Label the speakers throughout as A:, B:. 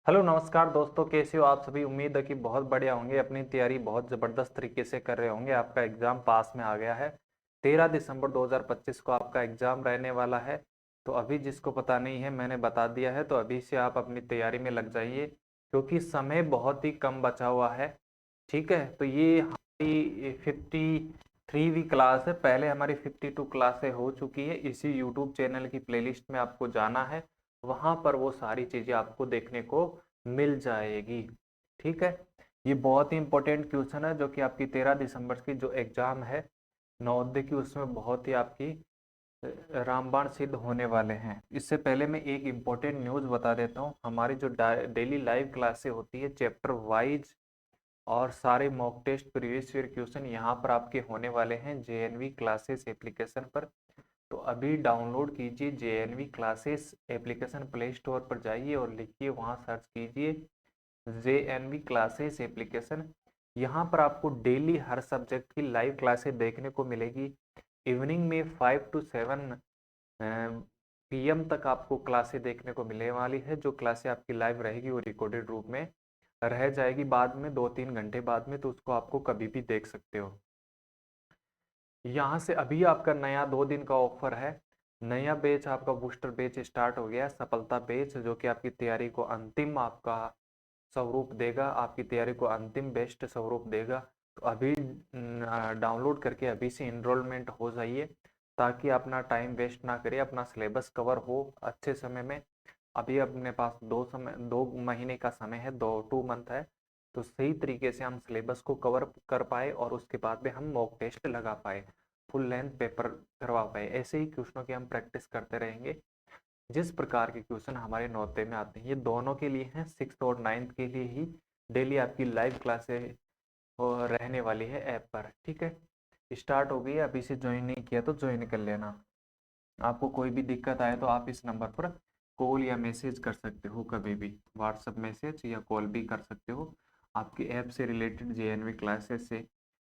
A: Hello नमस्कार दोस्तों, कैसे हो आप सभी। उम्मीद है कि बहुत बढ़िया होंगे। अपनी तैयारी बहुत ज़बरदस्त तरीके से कर रहे होंगे। आपका एग्ज़ाम पास में आ गया है। 13 दिसंबर 2025 को आपका एग्ज़ाम रहने वाला है। तो अभी जिसको पता नहीं है मैंने बता दिया है, तो अभी से आप अपनी तैयारी में लग जाइए क्योंकि समय बहुत ही कम बचा हुआ है। ठीक है, तो ये हमारी 53वीं क्लास है। पहले हमारी 52 क्लासें हो चुकी है। इसी यूट्यूब चैनल की प्लेलिस्ट में आपको जाना है, वहाँ पर वो सारी चीज़ें आपको देखने को मिल जाएगी। ठीक है, ये बहुत ही इंपॉर्टेंट क्वेश्चन है जो कि आपकी 13 दिसंबर की जो एग्जाम है नवोदय की, उसमें बहुत ही आपकी रामबाण सिद्ध होने वाले हैं। इससे पहले मैं एक इम्पोर्टेंट न्यूज़ बता देता हूँ। हमारी जो डेली लाइव क्लासें होती है चैप्टर वाइज और सारे mock test previous year question यहाँ पर आपके होने वाले हैं जेएनवी क्लासेस एप्लीकेशन पर। तो अभी डाउनलोड कीजिए JNV classes application, play store पर जाइए और लिखिए, वहाँ सर्च कीजिए जेएनवी क्लासेस एप्लीकेशन। यहाँ पर आपको डेली हर सब्जेक्ट की लाइव क्लासेस देखने को मिलेगी। इवनिंग में 5 to 7 पीएम तक आपको क्लासेस देखने को मिलने वाली है। जो क्लासेस आपकी लाइव रहेगी वो रिकॉर्डेड रूप में रह जाएगी बाद में 2-3 घंटे बाद में, तो उसको आपको कभी भी देख सकते हो। यहाँ से अभी आपका नया 2 दिन का ऑफर है। नया बैच आपका बूस्टर बैच स्टार्ट हो गया, सफलता बैच, जो कि आपकी तैयारी को अंतिम आपका स्वरूप देगा, आपकी तैयारी को अंतिम बेस्ट स्वरूप देगा। तो अभी डाउनलोड करके अभी से इनरोलमेंट हो जाइए ताकि अपना टाइम वेस्ट ना करिए, अपना सिलेबस कवर हो अच्छे समय में। अभी अपने पास 2 महीने का समय है, 2 मंथ है। तो सही तरीके से हम सिलेबस को कवर कर पाए और उसके बाद में हम मॉक टेस्ट लगा पाए, फुल लेंथ पेपर करवा पाए। ऐसे ही क्वेश्चनों की हम प्रैक्टिस करते रहेंगे। जिस प्रकार के क्वेश्चन हमारे नौते में आते हैं ये दोनों के लिए हैं, 6th और 9th के लिए ही डेली आपकी लाइव क्लासेस रहने वाली है ऐप पर। ठीक है, स्टार्ट हो गई है। अभी से ज्वाइन नहीं किया तो ज्वाइन कर लेना। आपको कोई भी दिक्कत आए तो आप इस नंबर पर कॉल या मैसेज कर सकते हो, कभी भी व्हाट्सएप मैसेज या कॉल भी कर सकते हो। आपकी ऐप से रिलेटेड जेएनवी क्लासेस से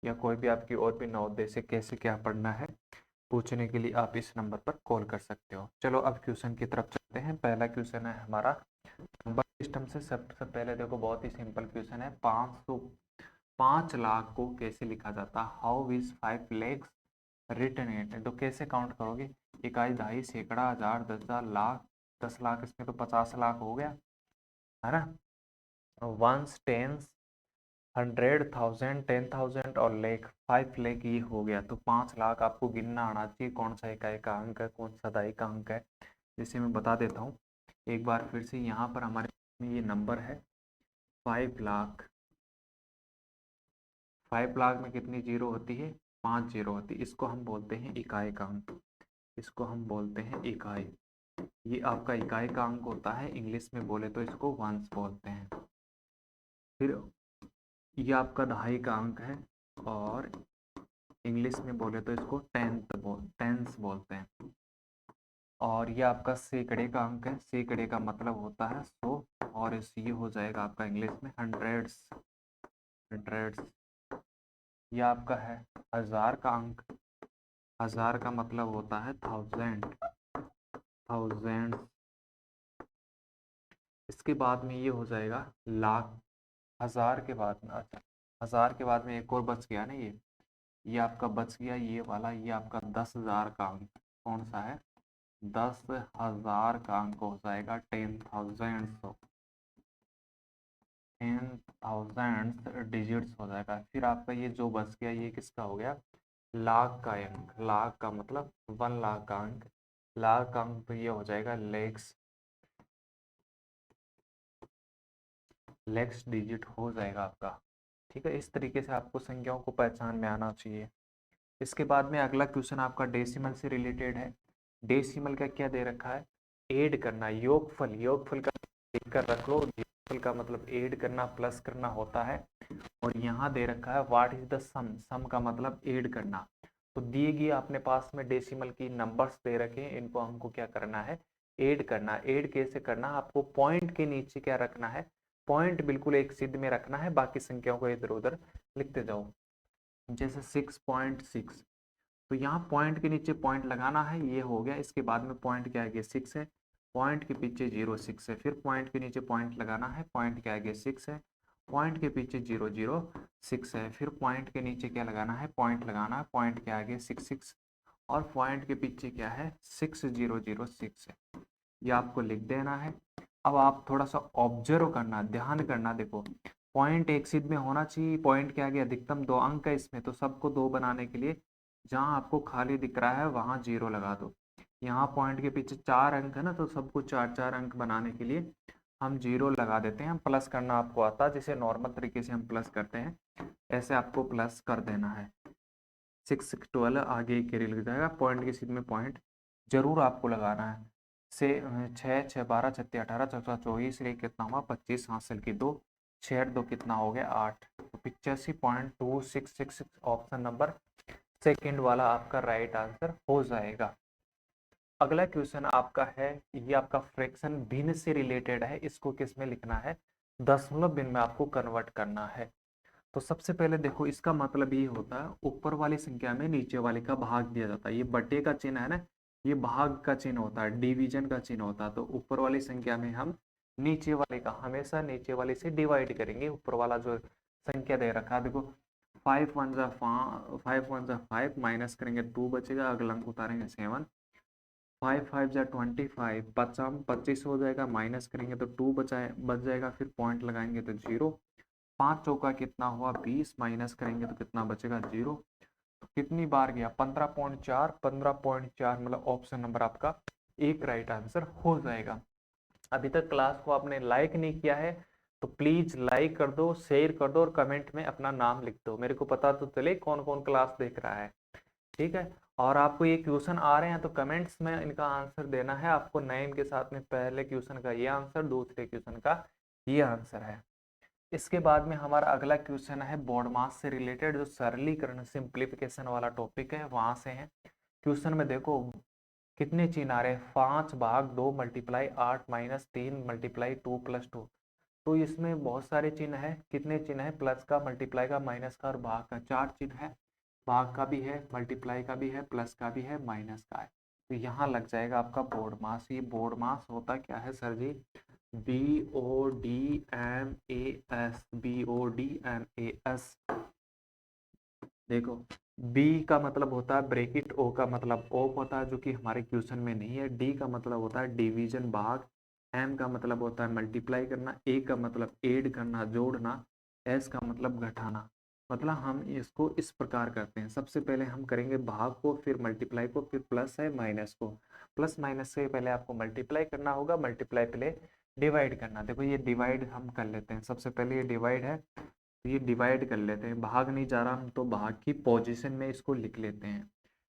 A: या कोई भी आपकी और भी नवोदय से कैसे क्या पढ़ना है पूछने के लिए आप इस नंबर पर कॉल कर सकते हो। चलो अब क्वेश्चन की तरफ चलते हैं। पहला क्वेश्चन है हमारा नंबर सिस्टम से। सबसे पहले देखो, बहुत ही सिंपल क्वेश्चन है। 5 लाख को कैसे लिखा जाता है। How is 5 lakhs return it. तो कैसे काउंट करोगे, इकाई, दहाई, सैकड़ा, हजार, 10,000, लाख। 10 लाख, इसमें तो 50 लाख हो गया है ना। वंस, टेंस, 100,000, 10,000 और लेख, 5 लाख ये हो गया। तो 5 लाख आपको गिनना आना चाहिए। कौन सा इकाई का अंक है, कौन सा दहाई का अंक है, जिसे मैं बता देता हूँ एक बार फिर से। यहाँ पर हमारे में ये नंबर है 5 लाख। 5 लाख में कितनी जीरो होती है, 5 जीरो होती है। इसको हम बोलते हैं इकाई का अंक, इसको हम बोलते हैं इकाई। ये आपका इकाई का अंक होता है, इंग्लिश में बोले तो इसको वंस बोलते हैं। फिर ये आपका दहाई का अंक है और इंग्लिश में बोले तो इसको टेंस बोलते हैं। और ये आपका सैकड़े का अंक है, सैकड़े का मतलब होता है 100, और ये हो जाएगा आपका इंग्लिश में हंड्रेड्स। हंड्रेड्स ये आपका है हजार का अंक, हजार का मतलब होता है थाउजेंड, थाउजेंड। इसके बाद में ये हो जाएगा लाख। हजार के बाद में, अच्छा, हजार के बाद में एक और बच गया ना, ये आपका बच गया ये वाला, ये आपका 10,000 का अंक कौन सा है, 10,000 का अंक हो जाएगा 10,000। 10,000 डिजिट्स हो जाएगा। फिर आपका ये जो बच गया ये किसका हो गया, लाख का अंक। लाख का मतलब 1 लाख का अंक। लाख का अंक तो ये हो जाएगा लेक्स, लेक्स डिजिट हो जाएगा आपका। ठीक है, इस तरीके से आपको संख्याओं को पहचान में आना चाहिए। इसके बाद में अगला क्वेश्चन आपका डेसिमल से रिलेटेड है। डेसिमल का क्या दे रखा है, ऐड करना, योगफल। योगफल का लिख कर रख लो, योगफल का मतलब ऐड करना, प्लस करना होता है। और यहाँ दे रखा है व्हाट इज द सम, सम का मतलब ऐड करना। तो दिए गए अपने पास में डेसिमल की नंबर्स दे रखे हैं, इनको हमको क्या करना है, ऐड करना। ऐड कैसे करना, आपको पॉइंट के नीचे क्या रखना है, पॉइंट बिल्कुल एक सिद्ध में रखना है, बाकी संख्याओं को इधर उधर लिखते जाओ। जैसे 6.6, तो यहाँ पॉइंट के नीचे पॉइंट लगाना है, ये हो गया। इसके बाद में पॉइंट क्या है, 6 है। पॉइंट के पीछे 0 6 है, फिर पॉइंट के नीचे पॉइंट लगाना है, पॉइंट के आगे 6 है, पॉइंट के पीछे 0 0 6 है, फिर पॉइंट के नीचे क्या लगाना है, पॉइंट लगाना है, पॉइंट के आगे 6 6 और पॉइंट के पीछे क्या है 6 0 0 6 है। ये आपको लिख देना है। अब आप थोड़ा सा ऑब्जर्व करना, ध्यान करना, देखो पॉइंट एक सीध में होना चाहिए, पॉइंट के आगे अधिकतम 2 अंक है इसमें, तो सबको 2 बनाने के लिए जहां आपको खाली दिख रहा है वहां 0 लगा दो। यहाँ पॉइंट के पीछे 4 अंक है ना, तो सबको 4 4 अंक बनाने के लिए हम 0 लगा देते हैं। हम प्लस करना आपको आता है, जिसे नॉर्मल तरीके से हम प्लस करते हैं, ऐसे आपको प्लस कर देना है। 6 6 12 आगे कैरी लग जाएगा, पॉइंट की सीध में पॉइंट जरूर आपको लगाना है। से 6 6 12 36 18 14 24 ये कितना हुआ 25 हासिल की 2 6 2 कितना हो गया 8, तो 85.266 ऑप्शन नंबर सेकंड वाला आपका राइट आंसर हो जाएगा। अगला क्वेश्चन आपका है, ये आपका फ्रैक्शन भिन्न से रिलेटेड है, इसको किस में लिखना है, दशमलव भिन्न में आपको कन्वर्ट करना है। तो सबसे पहले देखो इसका मतलब ये होता है ऊपर वाली संख्या में नीचे वाले का भाग दिया जाता है, ये बटे का चिन्ह है ना, ये भाग का चिन्ह होता है, डिवीजन का चिन्ह होता है। तो ऊपर वाली संख्या में हम नीचे वाले का हमेशा नीचे वाले से डिवाइड करेंगे। ऊपर वाला जो संख्या दे रखा है देखो 5 1 जा 5 माइनस करेंगे 2 बचेगा, अगला अंक उतारेंगे 7, 5 5 जा 25 25 हो जाएगा, माइनस करेंगे तो 2 बच जाएगा, फिर पॉइंट लगाएंगे तो 0, 5 चौका कितना हुआ 20, माइनस करेंगे तो कितना बचेगा 0। तो कितनी बार गया 15.4, 15.4 मतलब ऑप्शन नंबर आपका एक राइट आंसर हो जाएगा। अभी तक क्लास को आपने लाइक नहीं किया है तो प्लीज लाइक कर दो, शेयर कर दो और कमेंट में अपना नाम लिख दो, मेरे को पता तो चले कौन कौन क्लास देख रहा है। ठीक है, और आपको ये क्वेश्चन आ रहे हैं तो कमेंट्स में इनका आंसर देना है आपको, नेम के साथ में पहले क्वेश्चन का ये आंसर, दूसरे क्वेश्चन का ये आंसर है। इसके बाद में हमारा अगला क्वेश्चन है बोर्ड मास से रिलेटेड, जो सरलीकरण सिंप्लीफिकेशन वाला टॉपिक है वहां से है। क्वेश्चन में देखो कितने चिन्ह आ रहे हैं, 5 भाग 2 मल्टीप्लाई 8 माइनस 3 मल्टीप्लाई 2 प्लस 2। तो इसमें बहुत सारे चिन्ह है, कितने चिन्ह है, प्लस का, मल्टीप्लाई का, माइनस का और भाग का, 4 चिन्ह है। भाग का भी है, मल्टीप्लाई का भी है, प्लस का भी है, माइनस का है। तो यहाँ लग जाएगा आपका बोर्ड मास। ये बोर्ड मास होता क्या है सर जी, BODMAS, BODMAS। देखो बी का मतलब होता है ब्रेकेट, ओ का मतलब ऑफ होता है जो कि हमारे क्वेश्चन में नहीं है, डी का मतलब होता है डिवीजन भाग, एम का मतलब होता है मल्टीप्लाई करना, ए का मतलब ऐड करना जोड़ना, एस का मतलब घटाना। मतलब हम इसको इस प्रकार करते हैं, सबसे पहले हम करेंगे भाग को, फिर मल्टीप्लाई को, फिर प्लस है माइनस को, प्लस माइनस से पहले आपको मल्टीप्लाई करना होगा, मल्टीप्लाई पहले डिवाइड करना। देखो ये डिवाइड हम कर लेते हैं, सबसे पहले ये डिवाइड है तो ये डिवाइड कर लेते हैं, भाग नहीं जा रहा हम तो भाग की पोजीशन में इसको लिख लेते हैं।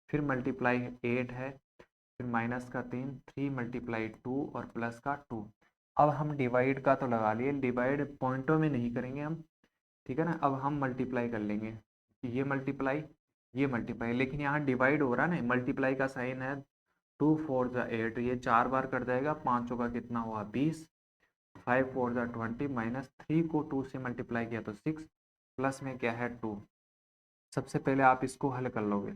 A: फिर मल्टीप्लाई 8 है, फिर माइनस का 3, 3 मल्टीप्लाई 2 और प्लस का 2। अब हम डिवाइड का तो लगा लिए, डिवाइड पॉइंटों में नहीं करेंगे हम, ठीक है ना। अब हम मल्टीप्लाई कर लेंगे, ये मल्टीप्लाई, लेकिन यहाँ डिवाइड हो रहा है ना, मल्टीप्लाई का साइन है, 2 4 जा 8, ये 4 बार कर जाएगा, पाँचों का कितना हुआ 20, 5 4 जा 20, माइनस 3 को 2 से मल्टीप्लाई किया तो 6, प्लस में क्या है 2। सबसे पहले आप इसको हल कर लोगे,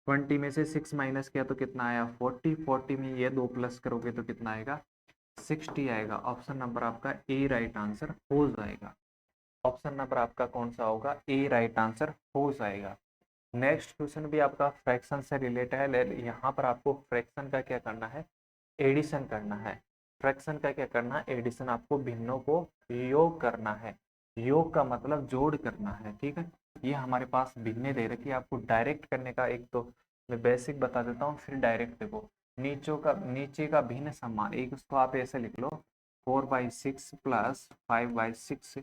A: 20 में से 6 माइनस किया तो कितना आया 40, 40 में ये 2 प्लस करोगे तो कितना आएगा 60 आएगा। ऑप्शन नंबर आपका ए राइट आंसर हो जाएगा। ऑप्शन नंबर आपका कौन सा होगा, ए राइट आंसर हो जाएगा। नेक्स्ट क्वेश्चन भी आपका फ्रैक्शन से रिलेटेड है, यहाँ पर आपको फ्रैक्शन का क्या करना है, एडिशन करना है। फ्रैक्शन का क्या करना है, एडिशन, आपको भिन्नों को योग करना है, योग का मतलब जोड़ करना है। ठीक है, ये हमारे पास भिन्ने दे रखी है, आपको डायरेक्ट करने का, एक तो मैं बेसिक बता देता हूँ फिर डायरेक्ट देखो। नीचे का भिन्न समान, एक उसको आप ऐसे लिख लो 4/6 प्लस 5/6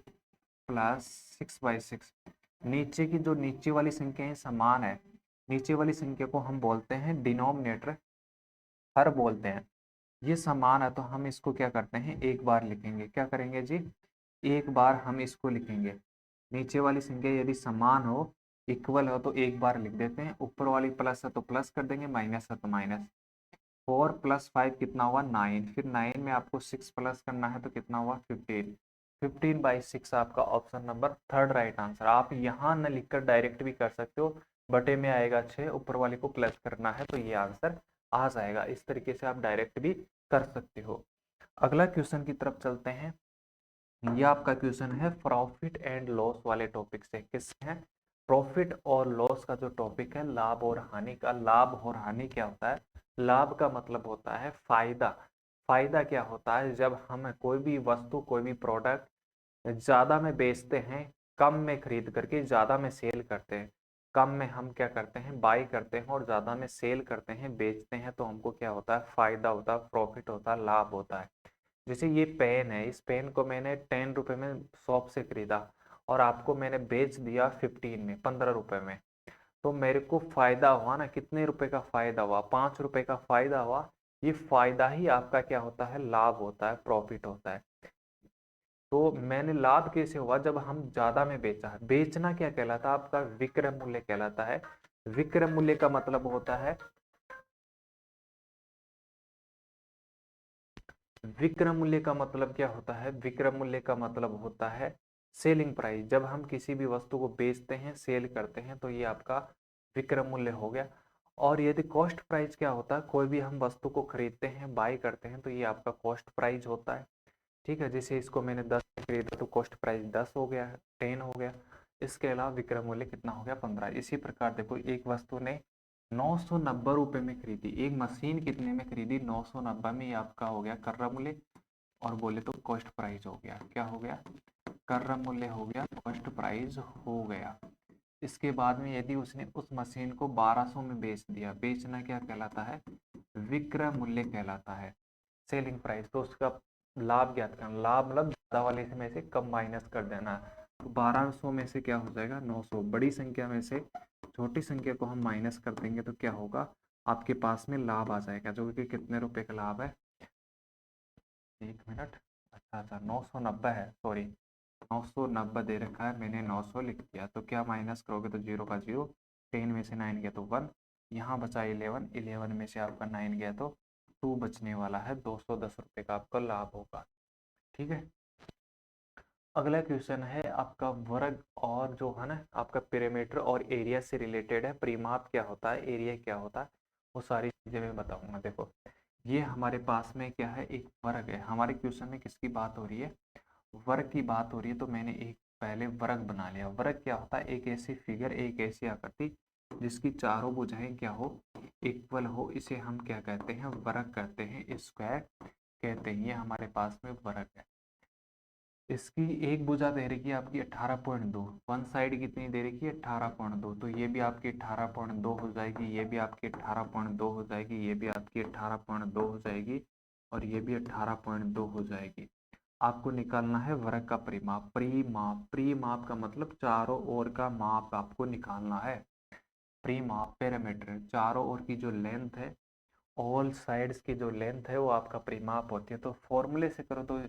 A: प्लस 6/6। नीचे की जो नीचे वाली संख्याएं समान है, नीचे वाली संख्या को हम बोलते हैं डिनोमिनेटर, हर बोलते हैं। ये समान है तो हम इसको क्या करते हैं एक बार लिखेंगे, क्या करेंगे जी एक बार हम इसको लिखेंगे। नीचे वाली संख्या यदि समान हो, इक्वल हो तो एक बार लिख देते हैं, ऊपर वाली प्लस है तो प्लस कर देंगे, माइनस है तो माइनस। 4 + 5 कितना हुआ 9, फिर 9 में आपको 6 प्लस करना है तो कितना हुआ 15, 15/6 आपका option number third right answer. आप यहाँ न लिखकर डायरेक्ट भी कर सकते हो, बटे में आएगा 6, ऊपर वाले को प्लस करना है तो ये आंसर आ जाएगा। इस तरीके से आप डायरेक्ट भी कर सकते हो। अगला क्वेश्चन की तरफ चलते हैं। ये आपका क्वेश्चन है प्रॉफिट एंड लॉस वाले टॉपिक से। किस है? प्रॉफिट और लॉस का जो टॉपिक है, लाभ और हानि का। लाभ और हानि क्या होता है? लाभ का मतलब होता है फायदा। फायदा क्या होता है? जब हम कोई भी वस्तु, कोई भी प्रोडक्ट ज्यादा में बेचते हैं, कम में खरीद करके ज्यादा में सेल करते हैं। कम में हम क्या करते हैं? बाई करते हैं, और ज्यादा में सेल करते हैं, बेचते हैं, तो हमको क्या होता है? फायदा होता है, प्रॉफिट होता है, लाभ होता है। जैसे ये पेन है, इस पेन को मैंने 10 रुपए में शॉप से खरीदा, और आपको मैंने बेच दिया 15 में, 15 रुपए में। तो मेरे को फायदा हुआ ना? कितने रुपए का फायदा हुआ? 5 रुपए का फायदा हुआ। ये फायदा ही आपका क्या होता है? लाभ होता है, प्रॉफिट होता है। तो मैंने लाभ कैसे हुआ? जब हम ज्यादा में बेचा है। बेचना क्या कहलाता है? आपका विक्रय मूल्य कहलाता है। विक्रय मूल्य का मतलब होता है, विक्रय मूल्य का मतलब क्या होता है? विक्रय मूल्य का मतलब होता है सेलिंग प्राइस। जब हम किसी भी वस्तु को बेचते हैं, सेल करते हैं, तो ये आपका विक्रय मूल्य हो गया। और यदि कॉस्ट प्राइस क्या होता है? कोई भी हम वस्तु को खरीदते हैं, बाय करते हैं, तो ये आपका कॉस्ट प्राइस होता है। ठीक है, जैसे इसको मैंने 10 में खरीदा तो कॉस्ट प्राइस 10 हो गया, 10 हो गया। इसके अलावा विक्रय मूल्य कितना हो गया? 15। इसी प्रकार देखो, एक वस्तु ने 990 रुपए में खरीदी, एक मशीन कितने में खरीदी? 990 में। ये आपका हो गया कर्रा मूल्य, और बोले तो कॉस्ट प्राइस हो गया। क्या हो गया? कर्रा मूल्य हो गया, कॉस्ट प्राइस हो गया। इसके बाद में यदि उसने उस मशीन को 1200 में बेच दिया, बेचना क्या कहलाता है? विक्रय मूल्य कहलाता है, सेलिंग प्राइस। तो उसका लाभ ज्ञात करना। लाभ मतलब ज्यादा वाले में से कम माइनस कर देना। तो 1200 में से क्या हो जाएगा? 900। बड़ी संख्या में से छोटी संख्या को हम माइनस कर देंगे तो क्या होगा? आपके पास में लाभ आ जाएगा, जो कि कितने रुपए का लाभ है? 1 मिनट। अच्छा, 990 है, सॉरी, 990 दे रखा है, मैंने 900 लिख दिया। तो क्या माइनस करोगे? तो जीरो का जीरो, 10 में से 9 गया तो 1, यहाँ बचा 11, 11 में से आपका 9 गया तो 2 बचने वाला है। 210 रुपये का आपका लाभ होगा। ठीक है। अगला क्वेश्चन है आपका वर्ग और जो है ना आपका पेरीमीटर और एरिया से रिलेटेड है। परिमाप क्या होता है, एरिया क्या होता है, वो सारी चीजें मैं बताऊंगा। देखो, ये हमारे पास में क्या है? एक वर्ग है। हमारे क्वेश्चन में किसकी बात हो रही है? वर्ग की बात हो रही है। तो मैंने एक पहले वर्ग बना लिया। वर्ग क्या होता है? एक ऐसी फिगर, एक ऐसी आकृति जिसकी चारों भुजाएं क्या हो? इक्वल हो, इसे हम क्या कहते हैं? वर्ग कहते हैं, स्क्वायर कहते हैं। ये हमारे पास में वर्ग है। इसकी एक भुजा दे रखी है आपकी 18.2, वन साइड कितनी दे रखी है? 18.2। तो ये भी आपकी 18.2 हो जाएगी, ये भी आपकी 18.2 हो जाएगी, ये भी आपकी 18.2 हो जाएगी, और ये भी 18.2 हो जाएगी। आपको निकालना है वर्ग का परिमाप। परिमाप, परिमाप का मतलब चारों ओर का माप आपको निकालना है। परिमाप, पैरामीटर, चारों ओर की जो लेंथ है, ऑल साइड्स की जो लेंथ है, वो आपका परिमाप होती है। तो फॉर्मूले से करो तो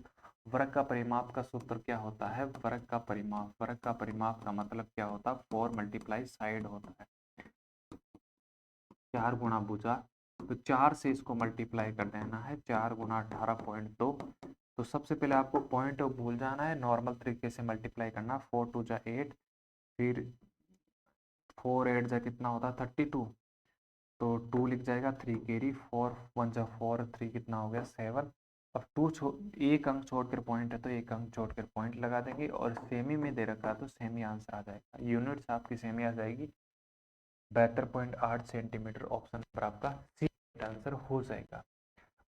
A: वर्ग का परिमाप का सूत्र क्या होता है? वर्ग का परिमाप, वर्ग का परिमाप का मतलब क्या होता है? 4 मल्टीप्लाई साइड होता है, 4 गुणा भुजा। तो 4 से इसको मल्टीप्लाई कर देना है, 4 गुणा 18.2। तो सबसे पहले आपको पॉइंट भूल जाना है, नॉर्मल तरीके से मल्टीप्लाई करना। 4 टू जा 8, फिर 4 8 जा कितना होता है? 32। तो 2 लिख जाएगा, 3 कैरी, 4 1 जा 4, 3 कितना हो गया? 7। अब एक अंक छोड़कर पॉइंट है, तो एक अंक छोड़कर पॉइंट लगा देंगे, और सेमी में दे रखा है तो सेमी आंसर आ जाएगा। यूनिट्स आपकी सेमी आ जाएगी 72.8 सेंटीमीटर। ऑप्शन पर आपका सी आंसर हो जाएगा।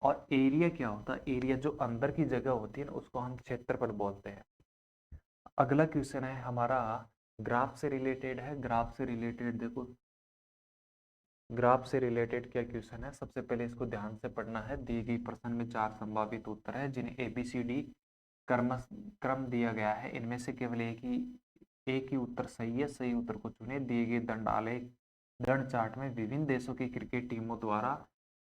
A: और एरिया क्या होता है? एरिया जो अंदर की जगह होती है ना, उसको हम क्षेत्रफल बोलते हैं। अगला क्वेश्चन है हमारा ग्राफ से रिलेटेड है। ग्राफ से रिलेटेड देखो, ग्राफ से रिलेटेड क्या क्वेश्चन है? सबसे पहले इसको ध्यान से पढ़ना है। दी गई प्रश्न में 4 संभावित उत्तर है, जिन्हें ABCD क्रम क्रम दिया गया है। इनमें से केवल एक ही उत्तर सही है। सही उत्तर को चुने। दिए गए दंड आलेख, दंड चार्ट में विभिन्न देशों की क्रिकेट टीमों द्वारा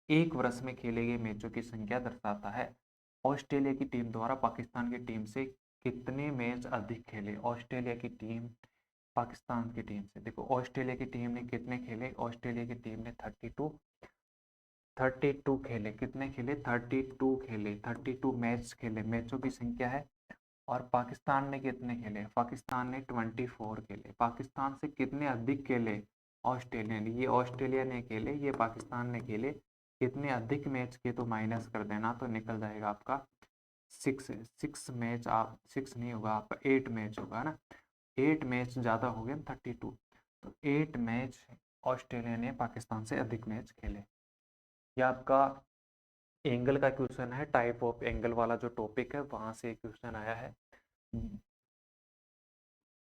A: एक वर्ष में खेले गए मैचों की संख्या दर्शाता है। ऑस्ट्रेलिया की टीम द्वारा पाकिस्तान की टीम से कितने मैच अधिक खेले? ऑस्ट्रेलिया की टीम पाकिस्तान की टीम से, देखो ऑस्ट्रेलिया की टीम ने कितने खेले? ऑस्ट्रेलिया की टीम ने 32 खेले। कितने खेले? 32 खेले, 32 मैच खेले, मैचों की संख्या है। और पाकिस्तान ने कितने खेले? पाकिस्तान ने 24 खेले। पाकिस्तान से कितने अधिक खेले? ऑस्ट्रेलिया ने। ये ऑस्ट्रेलिया ने खेले, ये पाकिस्तान ने खेले। कितने अधिक मैच के तो माइनस कर देना, तो निकल जाएगा आपका 6 मैच। आप 6 नहीं होगा, आपका 8 मैच होगा ना। 8 मैच ज़्यादा हो गए 32, तो 8 मैच ऑस्ट्रेलिया ने पाकिस्तान से अधिक मैच खेले। यह आपका एंगल का क्वेश्चन है, टाइप ऑफ एंगल वाला जो टॉपिक है वहां से क्वेश्चन आया है।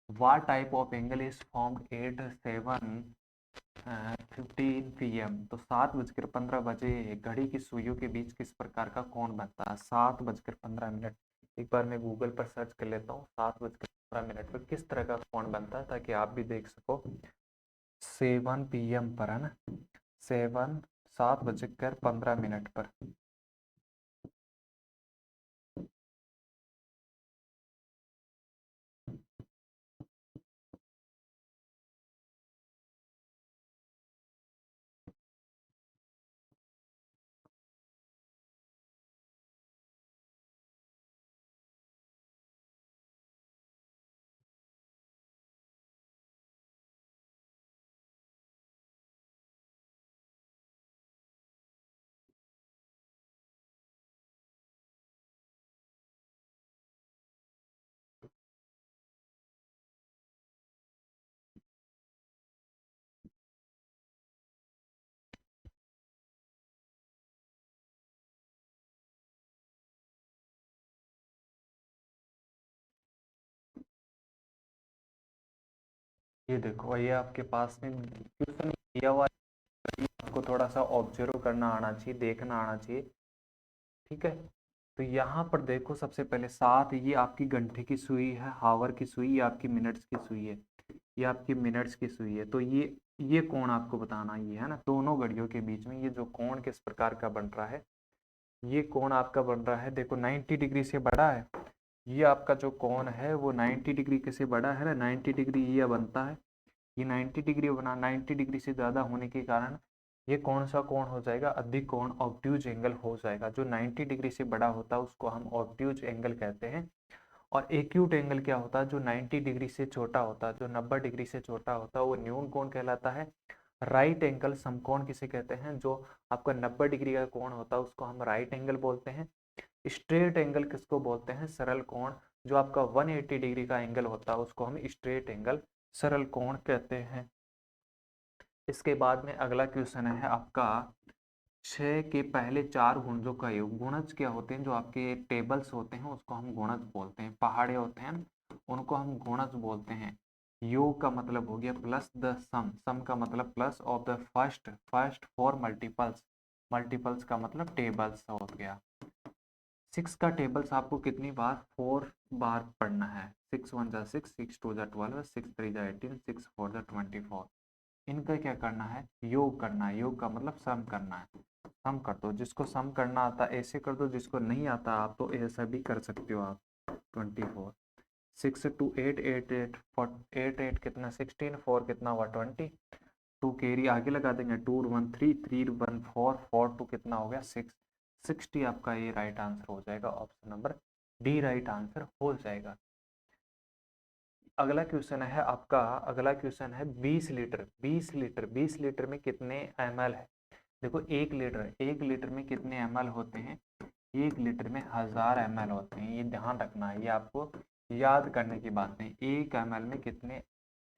A: What type of angle is formed at 7:15 PM? तो 7:15 घड़ी की सुइयों के बीच किस प्रकार का कोण बनता है? 7:15। एक बार मैं गूगल पर सर्च कर लेता हूँ 7:15 पर किस तरह का कोण बनता है, ताकि आप भी देख सको। 7 PM पर है ना, 7:15 पर। ये देखो, ये आपके पास में क्वेश्चन दिया हुआ है, आपको थोड़ा सा ऑब्जर्व करना आना चाहिए, देखना आना चाहिए। ठीक है, तो यहाँ पर देखो, सबसे पहले 7 ये आपकी घंटे की सुई है, हावर की सुई, ये आपकी मिनट्स की सुई है, ये आपकी मिनट्स की सुई है। तो ये कोण आपको बताना ये है ना, दोनों घड़ियों के बीच में ये जो कोण किस प्रकार का बन रहा है। ये कोण आपका बन रहा है, देखो 90 डिग्री से बड़ा है। ये आपका जो कोण है वो 90 डिग्री से बड़ा है ना, 90 डिग्री ये बनता है। ये 90 डिग्री बना, 90 डिग्री से ज़्यादा होने के कारण ये कौन सा कोण हो जाएगा? अधिक कोण, ऑब्ट्यूज एंगल हो जाएगा। जो 90 डिग्री से बड़ा होता है उसको हम ऑब्ट्यूज एंगल कहते हैं। और एक्यूट एंगल क्या होता है? जो 90 डिग्री से छोटा होता है, जो 90 डिग्री से छोटा होता है, वो न्यून कोण कहलाता है। राइट एंगल समकोण किसे कहते हैं? जो आपका 90 डिग्री का कोण होता है उसको हम राइट एंगल बोलते हैं। स्ट्रेट एंगल किसको बोलते हैं? सरल कोण। जो आपका 180 डिग्री का एंगल होता है उसको हम स्ट्रेट एंगल, सरल कोण कहते हैं। इसके बाद में अगला क्वेश्चन है आपका, 6 के पहले 4 गुणजों का योग। गुणज क्या होते हैं? जो आपके टेबल्स होते हैं उसको हम गुणज बोलते हैं। पहाड़े होते हैं उनको हम गुणज बोलते हैं। योग का मतलब हो गया प्लस द सम, सम का मतलब plus of the first, first four multiples, multiples का मतलब टेबल्स हो गया। 6 का टेबल्स आपको कितनी बार? 4 बार पढ़ना है। 6 1 जा 6, 6 2 जा 12, 6 3 जा 18, 6 4 जा 24। इनका क्या करना है? योग करना है। योग का मतलब सम करना है। सम कर दो, जिसको सम करना आता है ऐसे कर दो, जिसको नहीं आता आप तो ऐसा भी कर सकते हो आप। 24, 6 2 8 8 8 8 8 कितना? 16, 4 कितना हुआ? 20। 2 कैरी आगे लगा देंगे, 2 1 3 3 1 4 4 2 कितना हो गया? 6। 60 आपका ये राइट आंसर हो जाएगा, option number D right answer हो जाएगा। अगला क्वेश्चन है आपका, अगला क्वेश्चन है 20 लीटर, 20 लीटर, 20 लीटर में कितने ml है? देखो 1 लीटर में कितने ml होते हैं? 1 लीटर में 1000 ml होते हैं। ये ध्यान रखना है, ये आपको याद करने की बात नहीं। 1 ml में कितने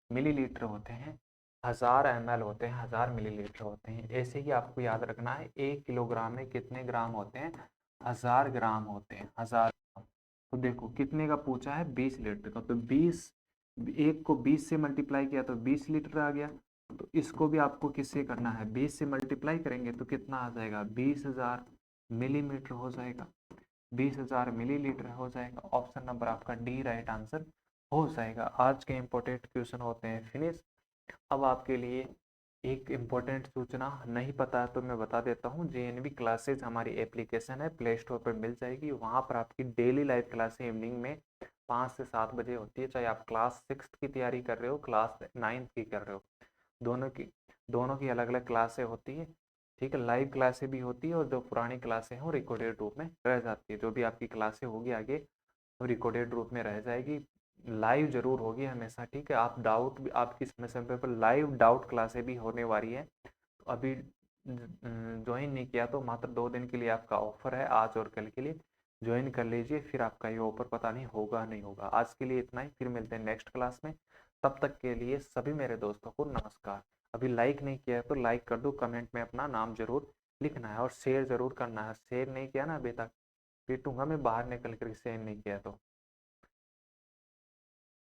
A: मिलीलीटर होते हैं? 1000 ml होते हैं, 1000 मिलीलीटर होते हैं। ऐसे ही आपको याद रखना है, 1 किलोग्राम में कितने ग्राम होते हैं? 1000 ग्राम होते हैं, 1000। तो देखो कितने का पूछा है? 20 लीटर का। तो 20, एक को 20 से मल्टीप्लाई किया तो 20 लीटर आ गया। तो इसको भी आपको किससे करना है? 20 से मल्टीप्लाई करेंगे तो कितना आ जाएगा? 20,000 मिलीमीटर हो जाएगा, 20,000 मिलीलीटर हो जाएगा। ऑप्शन नंबर आपका डी राइट आंसर हो जाएगा। आज के इंपॉर्टेंट क्वेश्चन होते हैं फिनिश। अब आपके लिए एक इम्पोर्टेंट सूचना, नहीं पता है तो मैं बता देता हूँ। जेएनवी क्लासेज हमारी एप्लीकेशन है, प्ले स्टोर पर मिल जाएगी। वहाँ पर आपकी डेली लाइव क्लासें इवनिंग में 5 से 7 बजे होती है। चाहे आप क्लास 6 की तैयारी कर रहे हो, क्लास 9 की कर रहे हो, दोनों की अलग अलग क्लासें होती है। ठीक है, लाइव क्लासें भी होती है और जो पुरानी क्लासें हैं वो रिकॉर्डेड रूप में रह जाती है। जो भी आपकी क्लासें होगी आगे वो रिकॉर्डेड रूप में रह जाएगी, लाइव जरूर होगी हमेशा। ठीक है, आप डाउट भी, आपकी समय समय पर लाइव डाउट क्लासें भी होने वाली है। तो अभी ज्वाइन नहीं किया तो मात्र 2 दिन के लिए आपका ऑफर है, आज और कल के लिए ज्वाइन कर लीजिए, फिर आपका ये ऑफर पता नहीं होगा नहीं होगा। आज के लिए इतना ही, फिर मिलते हैं नेक्स्ट क्लास में। तब तक के लिए सभी मेरे दोस्तों को नमस्कार। अभी लाइक नहीं किया है तो लाइक कर दो, कमेंट में अपना नाम जरूर लिखना है और शेयर जरूर करना है। शेयर नहीं किया ना अभी तक, पीटूंगा मैं बाहर निकल कर, शेयर नहीं किया तो।